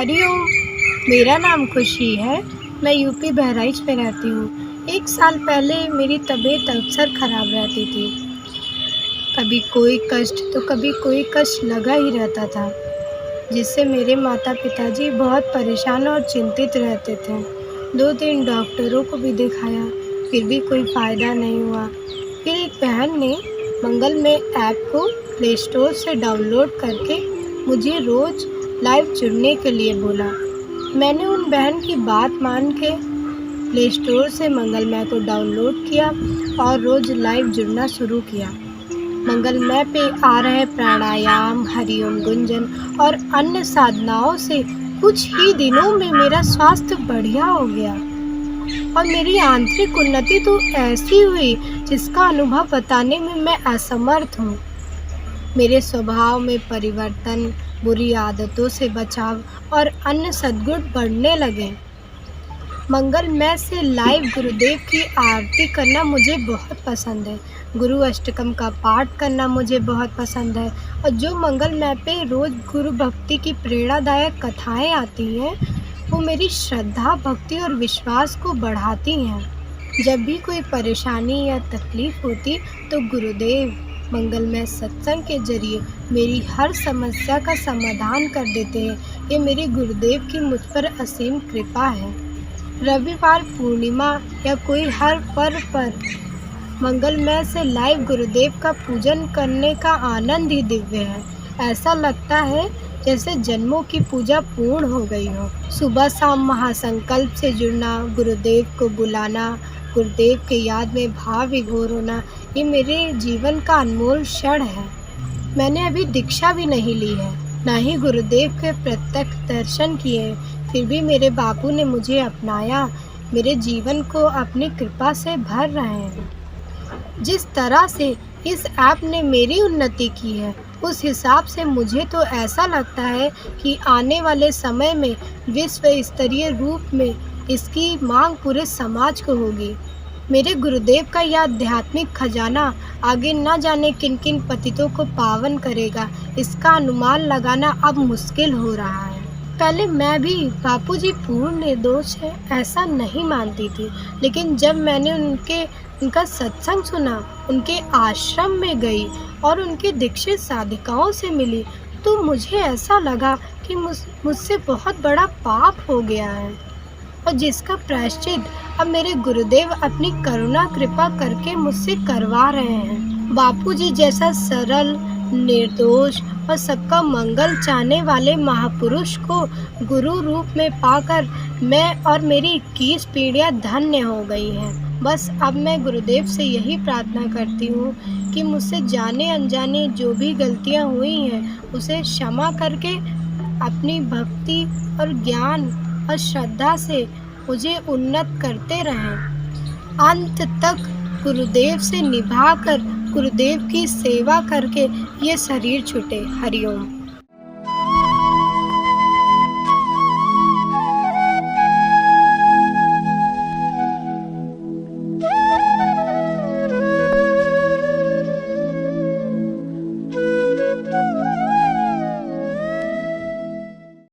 हरिओम। मेरा नाम खुशी है। मैं यूपी बहराइच में रहती हूँ। 1 साल पहले मेरी तबीयत अक्सर खराब रहती थी। कभी कोई कष्ट तो कभी कोई कष्ट लगा ही रहता था, जिससे मेरे माता-पिताजी बहुत परेशान और चिंतित रहते थे। 2-3 डॉक्टरों को भी दिखाया, फिर भी कोई फ़ायदा नहीं हुआ। फिर एक बहन ने मंगल में ऐप को प्ले स्टोर से डाउनलोड करके मुझे रोज़ लाइव जुड़ने के लिए बोला। मैंने उन बहन की बात मान के प्ले स्टोर से मंगलमय को डाउनलोड किया और रोज़ लाइव जुड़ना शुरू किया। मंगलमय पे आ रहे प्राणायाम, हरिओम गुंजन और अन्य साधनाओं से कुछ ही दिनों में मेरा स्वास्थ्य बढ़िया हो गया और मेरी आंतरिक उन्नति तो ऐसी हुई जिसका अनुभव बताने में मैं असमर्थ हूँ। मेरे स्वभाव में परिवर्तन, बुरी आदतों से बचाव और अन्य सद्गुण बढ़ने लगे। मंगलमय से लाइव गुरुदेव की आरती करना मुझे बहुत पसंद है। गुरु अष्टकम का पाठ करना मुझे बहुत पसंद है और जो मंगलमय पे रोज़ गुरु भक्ति की प्रेरणादायक कथाएं आती हैं, वो मेरी श्रद्धा, भक्ति और विश्वास को बढ़ाती हैं। जब भी कोई परेशानी या तकलीफ होती तो गुरुदेव मंगलमय सत्संग के जरिए मेरी हर समस्या का समाधान कर देते हैं। ये मेरे गुरुदेव की मुझ पर असीम कृपा है। रविवार, पूर्णिमा या कोई हर पर्व पर मंगलमय से लाइव गुरुदेव का पूजन करने का आनंद ही दिव्य है। ऐसा लगता है जैसे जन्मों की पूजा पूर्ण हो गई हो। सुबह शाम महासंकल्प से जुड़ना, गुरुदेव को बुलाना, गुरुदेव के याद में भाव विभोर होना, ये मेरे जीवन का अनमोल क्षण है। मैंने अभी दीक्षा भी नहीं ली है, ना ही गुरुदेव के प्रत्यक्ष दर्शन किए, फिर भी मेरे बापू ने मुझे अपनाया, मेरे जीवन को अपनी कृपा से भर रहे हैं। जिस तरह से इस ऐप ने मेरी उन्नति की है, उस हिसाब से मुझे तो ऐसा लगता है कि आने वाले समय में विश्व स्तरीय रूप में इसकी मांग पूरे समाज को होगी। मेरे गुरुदेव का यह आध्यात्मिक खजाना आगे न जाने किन किन पतितों को पावन करेगा, इसका अनुमान लगाना अब मुश्किल हो रहा है। पहले मैं भी बापूजी पूर्ण निर्दोष है ऐसा नहीं मानती थी, लेकिन जब मैंने उनका सत्संग सुना, उनके आश्रम में गई और उनके दीक्षित साधिकाओं से मिली, तो मुझे ऐसा लगा कि मुझसे बहुत बड़ा पाप हो गया है और जिसका प्रायश्चित अब मेरे गुरुदेव अपनी करुणा कृपा करके मुझसे करवा रहे हैं। बापूजी जैसा सरल, निर्दोष और सबका मंगल चाहने वाले महापुरुष को गुरु रूप में पाकर मैं और मेरी 21 पीढ़ियां धन्य हो गई हैं। बस अब मैं गुरुदेव से यही प्रार्थना करती हूँ कि मुझसे जाने अनजाने जो भी गलतियाँ हुई हैं उसे क्षमा करके अपनी भक्ति और ज्ञान और श्रद्धा से मुझे उन्नत करते रहें। अंत तक गुरुदेव से निभाकर गुरुदेव की सेवा करके ये शरीर छूटे। हरिओम।